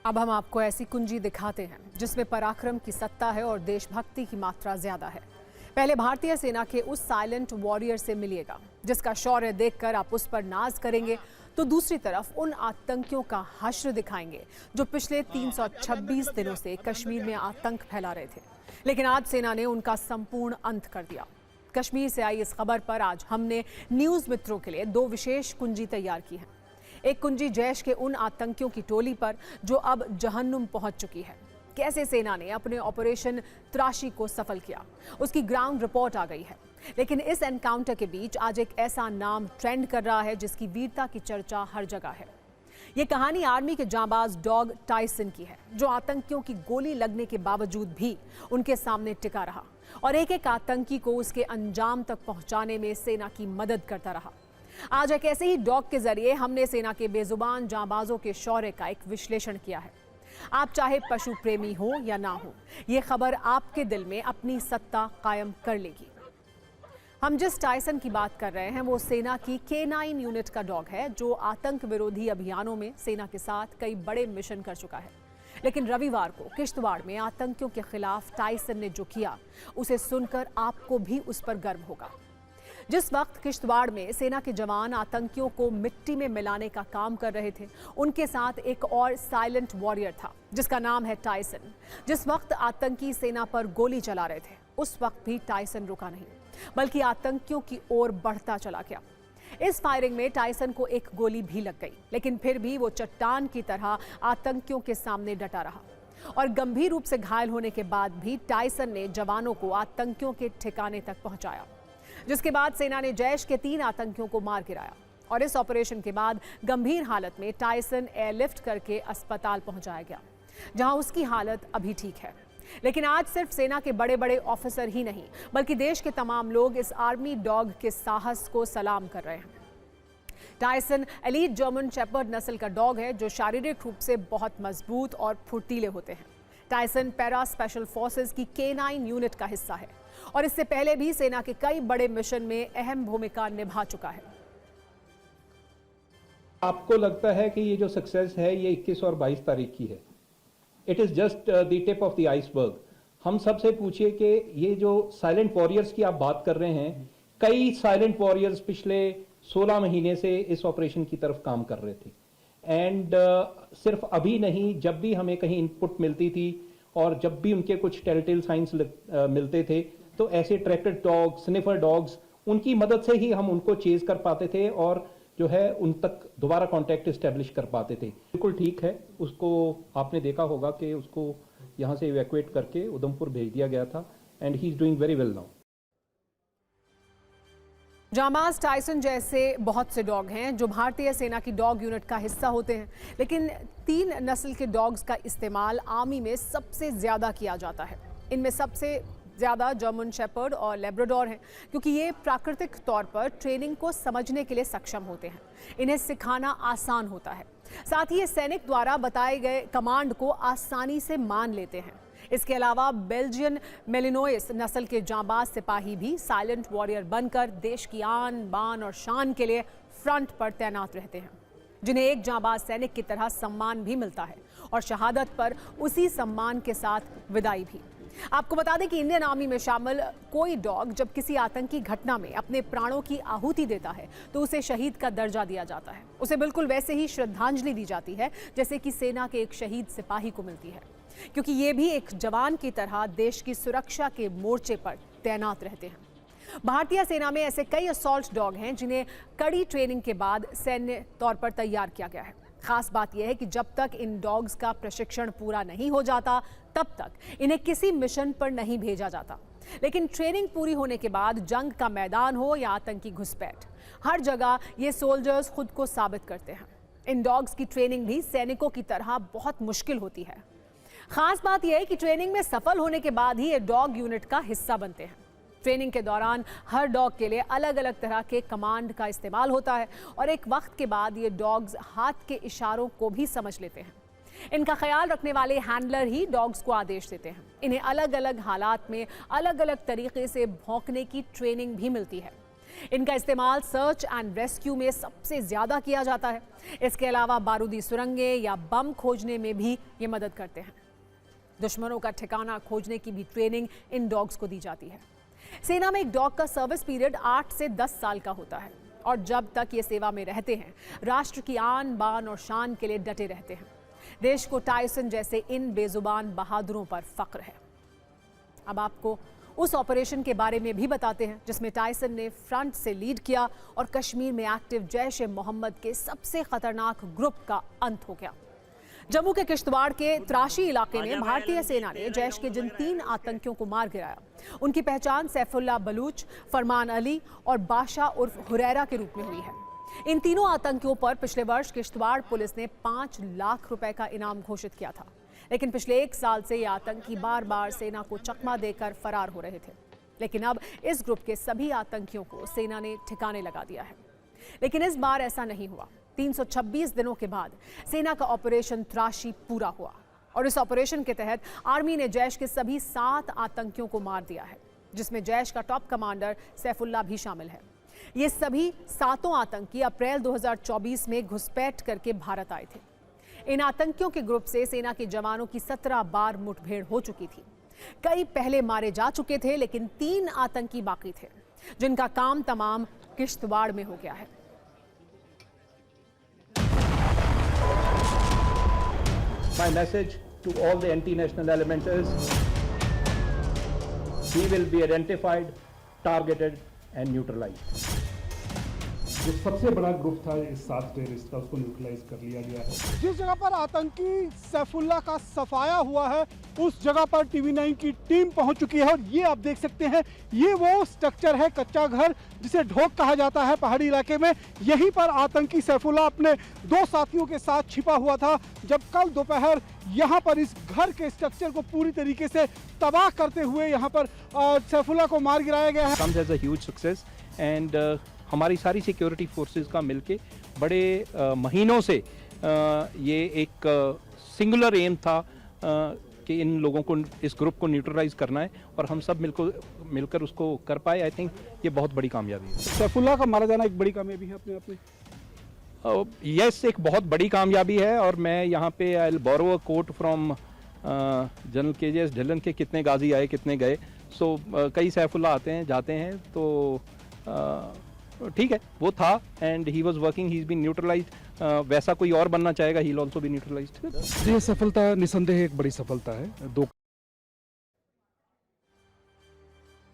अब हम आपको ऐसी कुंजी दिखाते हैं जिसमें पराक्रम की सत्ता है और देशभक्ति की मात्रा ज्यादा है। पहले भारतीय सेना के उस साइलेंट वॉरियर से मिलिएगा जिसका शौर्य देखकर आप उस पर नाज करेंगे, तो दूसरी तरफ उन आतंकियों का हश्र दिखाएंगे जो पिछले 326 दिनों से कश्मीर में आतंक फैला रहे थे, लेकिन आज सेना ने उनका संपूर्ण अंत कर दिया। कश्मीर से आई इस खबर पर आज हमने न्यूज मित्रों के लिए 2 विशेष कुंजी तैयार की हैं। एक कुंजी जैश के उन आतंकियों की टोली पर जो अब जहन्नुम पहुंच चुकी है। कैसे सेना ने अपने ऑपरेशन त्राशी को सफल किया, उसकी ग्राउंड रिपोर्ट आ गई है। लेकिन इस एनकाउंटर के बीच आज एक ऐसा नाम ट्रेंड कर रहा है जिसकी वीरता की चर्चा हर जगह है। ये कहानी आर्मी के जांबाज डॉग टाइसन की है, जो आतंकियों की गोली लगने के बावजूद भी उनके सामने टिका रहा और एक एक आतंकी को उसके अंजाम तक पहुंचाने में सेना की मदद करता रहा। आज एक ऐसे ही डॉग के जरिए हमने सेना के बेजुबान जांबाजों के शौर्य का एक विश्लेषण किया है। आप चाहे पशु प्रेमी हो या ना हो, ये खबर आपके दिल में अपनी सत्ता कायम कर लेगी। हम जिस टाइसन की बात कर रहे हैं वो सेना की K9 यूनिट का डॉग है, जो आतंक विरोधी अभियानों में सेना के साथ कई बड़े मिशन कर चुका है। लेकिन रविवार को किश्तवाड़ में आतंकियों के खिलाफ टाइसन ने जो किया, उसे सुनकर आपको भी उस पर गर्व होगा। जिस वक्त किश्तवाड़ में सेना के जवान आतंकियों को मिट्टी में मिलाने का काम कर रहे थे, उनके साथ एक और साइलेंट वॉरियर था जिसका नाम है टाइसन। जिस वक्त आतंकी सेना पर गोली चला रहे थे, उस वक्त भी टाइसन रुका नहीं, बल्कि आतंकियों की ओर बढ़ता चला गया। इस फायरिंग में टाइसन को एक गोली भी लग गई, लेकिन फिर भी वो चट्टान की तरह आतंकियों के सामने डटा रहा और गंभीर रूप से घायल होने के बाद भी टाइसन ने जवानों को आतंकियों के ठिकाने तक पहुंचाया, जिसके बाद सेना ने जैश के 3 आतंकियों को मार गिराया और इस ऑपरेशन के बाद गंभीर हालत में टाइसन एयरलिफ्ट करके अस्पताल पहुंचाया गया, जहां उसकी हालत अभी ठीक है। लेकिन आज सिर्फ सेना के बड़े बड़े ऑफिसर ही नहीं, बल्कि देश के तमाम लोग इस आर्मी डॉग के साहस को सलाम कर रहे हैं। टाइसन एलीट जर्मन शेपर्ड नस्ल का डॉग है, जो शारीरिक रूप से बहुत मजबूत और फुर्तीले होते हैं। टाइसन पैरा स्पेशल फोर्सेस की K9 यूनिट का हिस्सा है और इससे पहले भी सेना के कई बड़े मिशन में अहम भूमिका निभा चुका है। आपको लगता है कि ये जो सक्सेस है ये 21 और 22 तारीख की है? It is just the tip of the iceberg. हम सबसे पूछिए कि ये जो साइलेंट वॉरियर्स की आप बात कर रहे हैं, कई साइलेंट वॉरियर्स पिछले 16 महीने से इस ऑपरेशन की तरफ काम कर रहे थे। एंड सिर्फ अभी नहीं, जब भी हमें कहीं इनपुट मिलती थी और जब भी उनके कुछ टेलटेल साइंस मिलते थे, तो ऐसे ट्रैक्टर डॉग्स, स्निफर डॉग्स, उनकी मदद से ही हम उनको चेज कर पाते थे और जो है उन तक दोबारा कांटेक्ट एस्टेब्लिश कर पाते थे। बिल्कुल ठीक है, उसको आपने देखा होगा कि उसको यहाँ से इवैक्यूएट करके उधमपुर भेज दिया गया था and he is doing very well now. जांबाज टाइसन जैसे बहुत से डॉग हैं जो भारतीय सेना की डॉग यूनिट का हिस्सा होते हैं, लेकिन 3 नस्ल के डॉग्स का इस्तेमाल आर्मी में सबसे ज़्यादा किया जाता है। इनमें सबसे ज़्यादा जर्मन शेपर्ड और लेब्राडोर हैं, क्योंकि ये प्राकृतिक तौर पर ट्रेनिंग को समझने के लिए सक्षम होते हैं। इन्हें सिखाना आसान होता है, साथ ही ये सैनिक द्वारा बताए गए कमांड को आसानी से मान लेते हैं। इसके अलावा बेल्जियन मेलिनोइस नस्ल के जांबाज सिपाही भी साइलेंट वॉरियर बनकर देश की आन बान और शान के लिए फ्रंट पर तैनात रहते हैं, जिन्हें एक जांबाज सैनिक की तरह सम्मान भी मिलता है और शहादत पर उसी सम्मान के साथ विदाई भी। आपको बता दें कि इंडियन आर्मी में शामिल कोई डॉग जब किसी आतंकी घटना में अपने प्राणों की आहुति देता है, तो उसे शहीद का दर्जा दिया जाता है। उसे बिल्कुल वैसे ही श्रद्धांजलि दी जाती है जैसे कि सेना के एक शहीद सिपाही को मिलती है, क्योंकि ये भी एक जवान की तरह देश की सुरक्षा के मोर्चे पर तैनात रहते हैं। भारतीय सेना में ऐसे कई असॉल्ट डॉग हैं जिन्हें कड़ी ट्रेनिंग के बाद सैन्य तौर पर तैयार किया गया है। खास बात यह है कि जब तक इन डॉग्स का प्रशिक्षण पूरा नहीं हो जाता, तब तक इन्हें किसी मिशन पर नहीं भेजा जाता। लेकिन ट्रेनिंग पूरी होने के बाद जंग का मैदान हो या आतंकी घुसपैठ, हर जगह ये सोल्जर्स खुद को साबित करते हैं। इन डॉग्स की ट्रेनिंग भी सैनिकों की तरह बहुत मुश्किल होती है। खास बात यह है कि ट्रेनिंग में सफल होने के बाद ही ये डॉग यूनिट का हिस्सा बनते हैं। ट्रेनिंग के दौरान हर डॉग के लिए अलग अलग तरह के कमांड का इस्तेमाल होता है और एक वक्त के बाद ये डॉग्स हाथ के इशारों को भी समझ लेते हैं। इनका ख्याल रखने वाले हैंडलर ही डॉग्स को आदेश देते हैं। इन्हें अलग अलग हालात में अलग अलग तरीके से भौंकने की ट्रेनिंग भी मिलती है। इनका इस्तेमाल सर्च एंड रेस्क्यू में सबसे ज्यादा किया जाता है। इसके अलावा बारूदी सुरंगें या बम खोजने में भी ये मदद करते हैं। दुश्मनों का ठिकाना खोजने की भी ट्रेनिंग इन डॉग्स को दी जाती है। सेना में एक डॉग का सर्विस पीरियड 8 से 10 साल का होता है और जब तक ये सेवा में रहते हैं राष्ट्र की आन बान और शान के लिए डटे रहते हैं। देश को टाइसन जैसे इन बेजुबान बहादुरों पर फख्र है। अब आपको उस ऑपरेशन के बारे में भी बताते हैं जिसमें टाइसन ने फ्रंट से लीड किया और कश्मीर में एक्टिव जैश ए मोहम्मद के सबसे खतरनाक ग्रुप का अंत हो गया। जम्मू के किश्तवाड़ के त्राशी इलाके में भारतीय सेना ने जैश के जिन 3 आतंकियों को मार गिराया, उनकी पहचान सैफुल्लाह बलूच, फरमान अली और बादशाह उर्फ हुरैरा के रूप में हुई है। इन तीनों आतंकियों पर पिछले वर्ष किश्तवाड़ पुलिस ने 5 लाख रुपए का इनाम घोषित किया था, लेकिन पिछले 1 साल से ये आतंकी बार बार सेना को चकमा देकर फरार हो रहे थे। लेकिन अब इस ग्रुप के सभी आतंकियों को सेना ने ठिकाने लगा दिया है। लेकिन इस बार ऐसा नहीं हुआ। 326 दिनों के बाद सेना का ऑपरेशन त्राशी पूरा हुआ और इस ऑपरेशन के तहत आर्मी ने जैश के सभी 7 आतंकियों को मार दिया है, जिसमें जैश का टॉप कमांडर सैफुल्लाह भी शामिल है। ये सभी 7 आतंकी अप्रैल 2024 में घुसपैठ करके भारत आए थे। इन आतंकियों के ग्रुप से सेना के जवानों की 17 बार मुठभेड़ हो चुकी थी। कई पहले मारे जा चुके थे, लेकिन 3 आतंकी बाकी थे जिनका काम तमाम किश्तवाड़ में हो गया है। My message to all the anti-national elements is he will be identified, targeted and neutralized. जो सबसे बड़ा ग्रुप था इस 7 टेररिस्ट का, उसको न्यूट्रलाइज कर लिया गया है। जिस जगह पर आतंकी सैफुल्लाह का सफाया हुआ है उस जगह पर TV9 की टीम पहुंच चुकी है और ये आप देख सकते हैं, ये वो स्ट्रक्चर है, कच्चा घर जिसे ढोक कहा जाता है पहाड़ी इलाके में। यहीं पर आतंकी सैफुल्लाह अपने 2 साथियों के साथ छिपा हुआ था जब कल दोपहर यहाँ पर इस घर के स्ट्रक्चर को पूरी तरीके से तबाह करते हुए यहाँ पर सैफुल्लाह को मार गिराया गया है। Comes as a huge success and हमारी सारी सिक्योरिटी फोर्सेस का मिलके बड़े महीनों से ये एक सिंगुलर एम था कि इन लोगों को, इस ग्रुप को न्यूट्रलाइज करना है और हम सब मिलकर उसको कर पाए। आई थिंक ये बहुत बड़ी कामयाबी है। सैफुल्लाह का मारा जाना एक बड़ी कामयाबी है अपने आप में। यस, एक बहुत बड़ी कामयाबी है और मैं यहाँ पे I will borrow a quote from general KJS Dhillon के कितने गाजी आए कितने गए। सो कई सैफुल्लाह आते हैं जाते हैं, तो ठीक है, वो था and he was working, he is been neutralised. वैसा कोई और बनना चाहेगा, he will also be neutralised. ये सफलता निसंदेह एक बड़ी सफलता है। 2